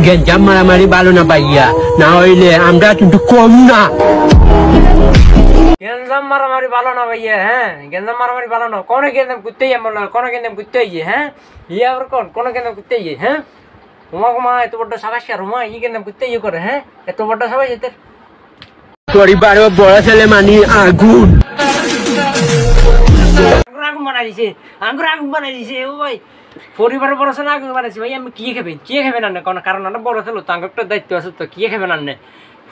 গেঞ্জাম মারামারি ভালো না ভাইয়া, না হইলে আমরা কিন্তু কম না। গেঞ্জাম মারামারি ভালো না ভাইয়া, হ্যাঁ গেঞ্জাম মারামারি ভালো না। কোন গেঞ্জাম করতে এমন কোন গেঞ্জাম করতে হ্যাঁ ইয়ে আবার কোন গেঞ্জাম করতে হ্যাঁ উমা এত বড় সাবাস কার উমা ই গেঞ্জাম করতে করে হ্যাঁ এত বড় সাবাস এদের পরিবারও বড় ছেলে মানি আগুন আগুন বানাই দিছে, আগুন বানাই দিছে ও ভাই। পরিবারের বড় ছেলে আগুন বানাইছে ভাই, আমি কি খাবেন না কোনো কারণ না, বড় ছেলে তো একটা দায়িত্ব আছে তো, কি খাবেন না।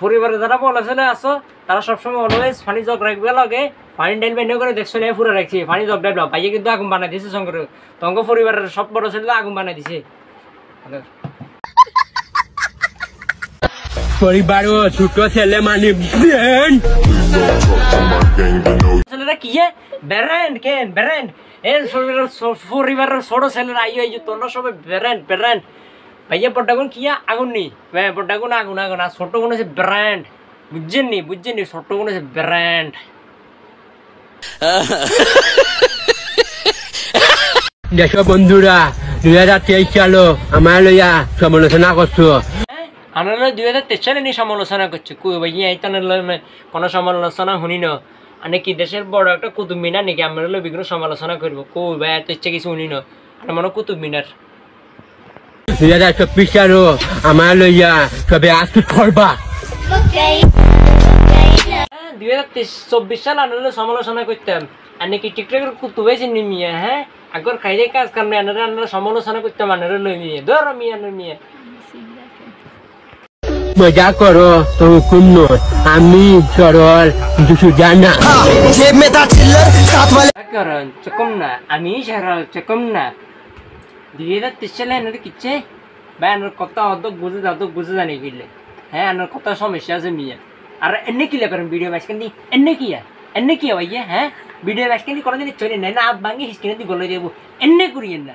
পরিবারে যারা বড় ছেলে আছো তারা সবসময় অলওয়েজ পানি জগ রাখবে লাগে, পানি ডাইল বেন করে দেখছো না পুরো রাখছি পানি জগ ডাইল ভাইয়া কিন্তু আগুন বানাই দিছে শঙ্কর, তঙ্গ পরিবারের সব বড় ছেলে আগুন বানাই দিছে। পরিবারও ছোট ছেলে মানি ছেলেরা কি ব্যারেন্ড কেন ব্যারেন্ড পরিবারের ছোট ছেলেরা আইও এই যে তোমরা সবাই ব্যারেন্ড ভাইয়া বড়গুন কি আগুন নি বড়গুন আগুন আগুন আর ছোট গুণ হচ্ছে ব্র্যান্ড, বুঝছেন নি ছোট গুণ হচ্ছে ব্র্যান্ড। দেখো বন্ধুরা 2023 সালে আমার লইয়া সমালোচনা করছো, আমরা 2023 সালে নিয়ে সমালোচনা করছি কই ভাইয়া এইটানের কোনো সমালোচনা শুনি না, নাকি দেশের বড় একটা কুতুব মিনার নাকি আমরা বিভিন্ন সমালোচনা করবো কই ভাই এত ইচ্ছে কিছু শুনি না, মনে কুতুব মিনার 2024 সালে আমার লইয়া সবে আসতে করবা। 2024 সাল আনলে সমালোচনা করতাম আর নাকি টিকটকের কুতুব হয়েছে নিমিয়া, হ্যাঁ আগর খাইলে কাজ কাম আনারা সমালোচনা করতাম আনারা লই নিয়ে ধর মিয়া মজা করো তো হুকুম নয়, আমি সরল কিছু জানা চকম না, আমি সরল চকম না। 2023 সালে এনারা কিচ্ছে ভাই আনার কত অর্ধক বুঝে জানি গেলে, হ্যাঁ আনার কত সমস্যা আছে মিয়া। আর এনে কিলা করেন ভিডিও ম্যাচকেন দি এনে কিয়া ভাইয়া, হ্যাঁ ভিডিও ম্যাচকেন দি কোনোদিন চলে নাই না, আপ ভাঙি হিসকেন দি গলে দেবো এনে করিয়েন না।